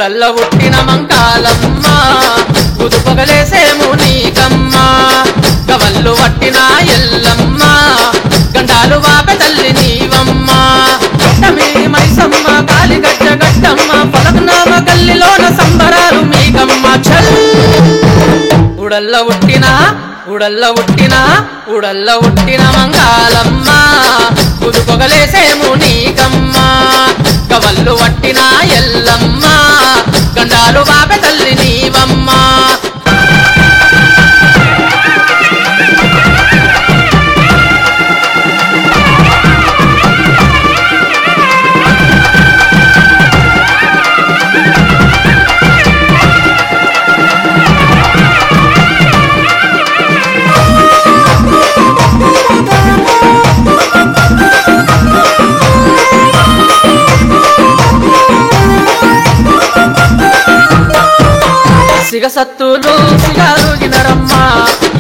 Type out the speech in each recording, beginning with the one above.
ఉడల్ల ఉట్టిన మంకాలమ్మ ఉదుపగలేసేము నీకమ్మ గవల్లు వట్టిన ఎల్లమ్మ గండాలు వాపె తల్లి నీవమ్మ గట్టమీది మైసమ్మ కాలిగజ్జ గట్టమ్మ పలకనామ గల్లిలోన సంబరాలు మీకమ్మ చల్ ఉడల్ల ఉట్టిన మంకాలమ్మ ఉదుపగలేసేము నీకమ్మ గవల్లు వట్టిన ఎల్లమ్మ గండాలు వాపె తల్లి నీవమ్మ సిగసత్తులు సిగారుగినరమ్మ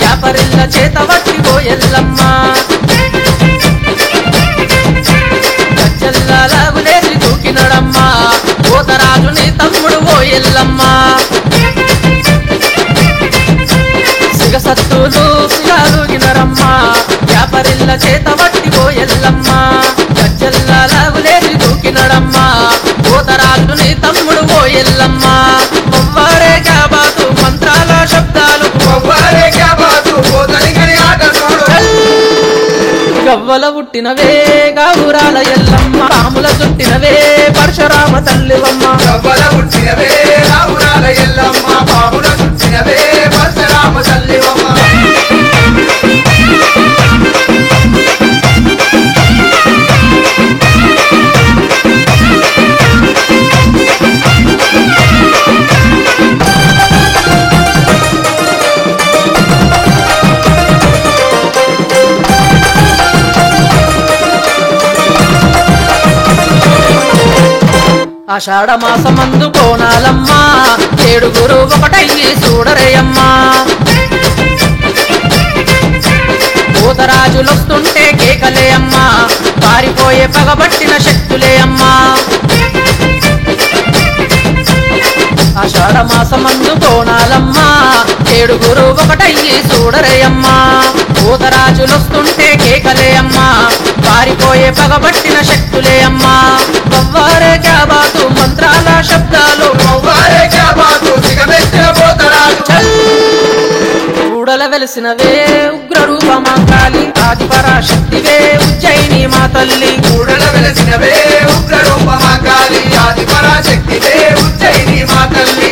యాపరిల్ల చేత వట్టిపోయెల్లమ్మ గజ్జల్లాగులేసి దూకినడమ్మ పోతరాజుని తమ్ముడు పోయెల్లమ్మ సిగసత్తులు సిగారుగినరమ్మ యాపరిల్ల చేత వట్టిపోయెల్లమ్మ గజ్జల్లాగులేసి దూకినడమ్మ పోతరాజుని తమ్ముడు పోయెల్లమ్మ మొవ్వారే క్యాబాతు మంత్రాల శబ్దాలు మొవ్వారే క్యాబాతు పోతలిగని ఆట చూడు గవ్వల పుట్టినవే గావురాల ఎల్లమ్మ పాముల చుట్టినవే పరశురామ తల్లివమ్మ గవ్వల పుట్టినవే రావురాల ఎల్లమ్మ పాముల చుట్టినవే పరశురామ తల్లివమ్మ ఆషాఢ మాసమందు కోణాలమ్మ ఏడుగురు ఒకటయ్యి చూడరేయమ్మ పోతరాజులొస్తుంటే కేకలే అమ్మ పారిపోయే పగబట్టిన శక్తులే అమ్మ ఆషాఢ మాసమందు కోణాలమ్మ ఏడుగురు ఒకటయ్యి చూడరేయమ్మ పోతరాజులొస్తుంటే కేకలే అమ్మ పారిపోయే పగబట్టిన శక్తులే అమ్మ మొవ్వారే క్యాబాతు మంత్రాల శబ్దాలు మొవ్వారే క్యాబాతు సిగమెత్తిన పోతరాజు కూడల వెలిసినవే ఉగ్ర రూపమాకాలి ఆది పరాశక్తివే ఉజ్జయిని మా తల్లి కూడల వెలసినవే ఉగ్ర రూపమా కాళి ఆది పరాశక్తివే ఉజ్జయిని మా తల్లి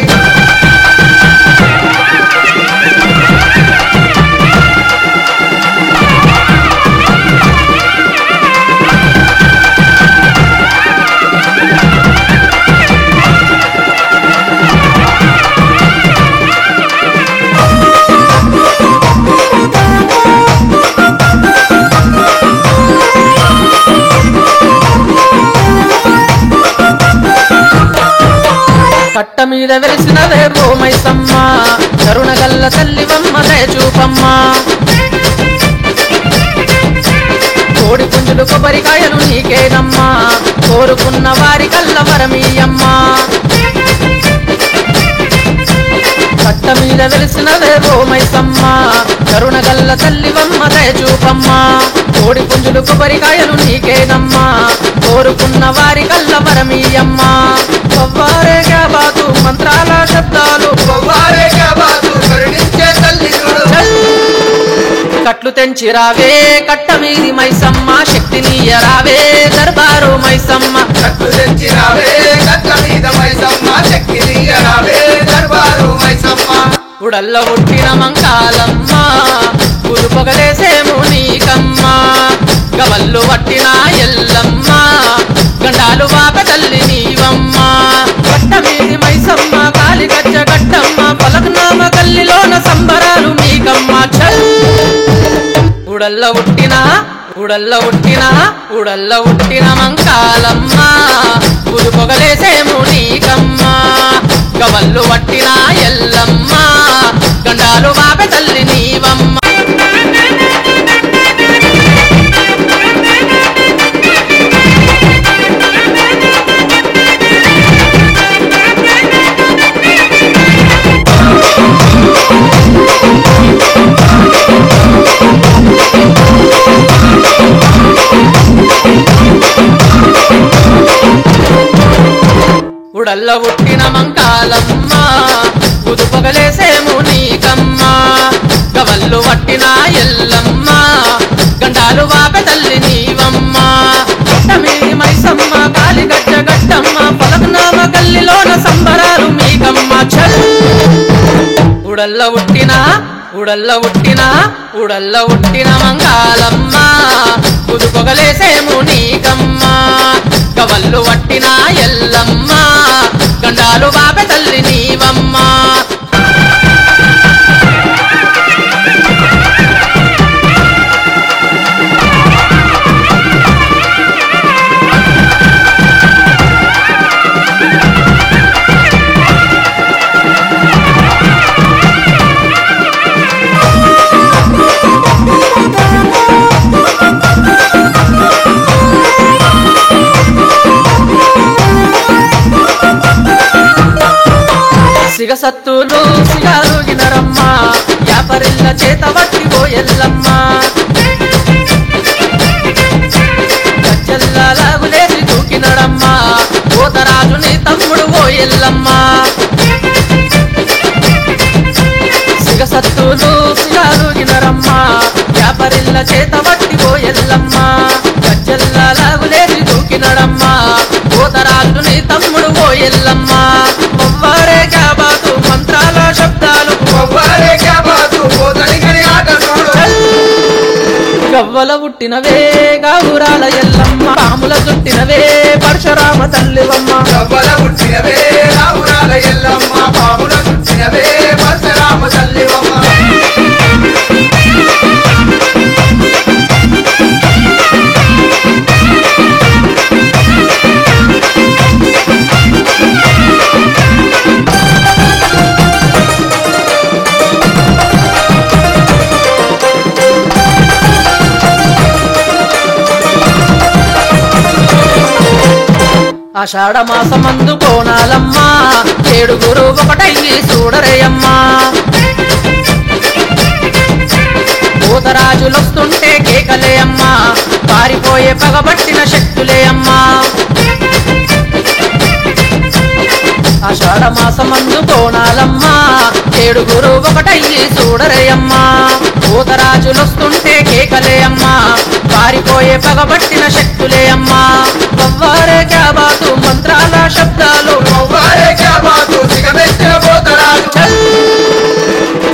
కట్ట మీద వెలిసినవే భూమైసమ్మ కరుణగల్ల తల్లివమ్మ దయచూపమ్మ కోడి పుంజులు కొబ్బరికాయలు నీకేనమ్మా కోరుకున్న వారి కల్ల వరమీయమ్మ కట్ట మీద వెలిసినవే భూమైసమ్మ కరుణగల్ల తల్లివమ్మ దయచూపమ్మ కోడి పుంజులు కొబ్బరికాయలు నీకేనమ్మా కోరుకున్న వారి కల్ల వరమీయమ్మ మొవ్వారే క్యాబాతు మంత్రాల శబ్దాలు మొవ్వారే క్యాబాతు కరుణించే తల్లి చూడు కట్లు తెంచిరావే కట్ట మీది మైసమ్మ శక్తినీయరావే దర్బారు మైసమ్మ కట్టు తెచ్చిరావే కట్ట మీద మైసమ్మ శక్తి నీయరావే దర్బారు మైసమ్మ ఉడల్ల ఉట్టిన మంకాలమ్మ ఉదుపగలేసేము నీకమ్మ గవల్లు వట్టిన ఎల్లమ్మ గండాలు వాపె తల్లి నీవమ్మ కట్ట మీది మైసమ్మ కాలిగజ్జ గట్టమ్మ పలకనామ గల్లిలోన సంబరాలు మీకమ్మ చల్ ఉడల్ల ఉట్టిన మంకాలమ్మ ఉదుపగలేసేము నీకమ్మ గవల్లు వట్టిన ఎల్లమ్మ గండాలు వాపె తల్లి నీవమ్మ పొగలేసేము నీకమ్మ గవల్లు వట్టిన ఎల్లమ్మ గండాలు వాపె తల్లి నీవమ్మ గట్టమీది మైసమ్మ కాలి గజ్జ గట్టమ్మ పలకనామ గల్లిలోన సంబరాలు మీకమ్మ చల్ ఉడల్ల ఉట్టిన మంగాలమ్మ కుదు పొగలేసేము నీకమ్మ గవల్లు వట్టిన ఎల్లమ్మ గండాలు వాపె తల్లి నీవమ్మ సిగసత్తులు సిగారుగినరమ్మ యాపరిల్ల చేత వట్టి ఎల్లమ్మ గజ్జల్లాగులేసి దూకినడమ్మ పోతరాజుని తమ్ముడు ఎల్లమ్మ సిగసత్తులు సిగారుగినరమ్మ యాపరిల్ల చేత వట్టి ఎల్లమ్మ గజ్జల్లాగులేసి దూకినడమ్మ పోతరాజుని తమ్ముడు ఎల్లమ్మ ఒవ్వరే క్యాబాతు మంత్రాల శబ్దాలు ఒవ్వరే క్యాబాతు పోతలిగని ఆట చూడు గవ్వల పుట్టినవే గావురాల ఎల్లమ్మ పాముల చుట్టినవే పరశురామ తల్లివమ్మ గవ్వల పుట్టినవే రావురాల ఎల్లమ్మ పాముల చుట్టినవే పరశురామ తల్లివమ్మ ఆషాఢ మాసమందు కోణాలమ్మ ఏడుగురు ఒకటయ్యి చూడరేయమ్మ పోతరాజులొస్తుంటే కేకలే అమ్మ పారిపోయే పగబట్టిన శక్తులే అమ్మ ఆషాఢ మాసమందు కోణాలమ్మ ఏడుగురు ఒకటయ్యి చూడరేయమ్మ పోతరాజులొస్తుంటే కేకలే అమ్మ పారిపోయే పగబట్టిన శక్తులే అమ్మ ఒవ్వరే క్యాబాతు మంత్రాల శబ్దాలు ఒవ్వరే క్యాబాతు సిగమెత్తిన పోతరాజు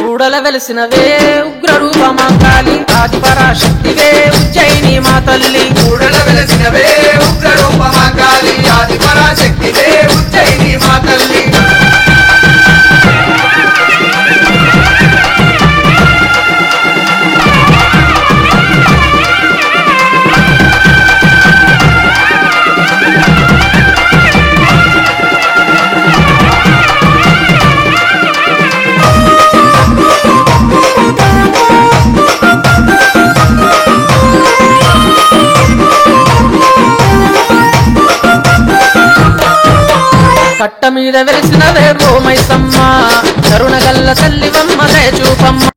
కూడల వెలిసినవే ఉగ్ర రూపమాంకాలి ఆది పరాశక్తివే ఉజ్జయిని మా తల్లి కూడల వెలసినవే ఉగ్ర రూపమాంకాలి ఆది పరాశక్తివే ఉజ్జయిని మా తల్లి కట్ట మీద వెలిసినవే గోమైసమ్మ కరుణగల్ల తల్లివమ్మ దయ చూపమ్మ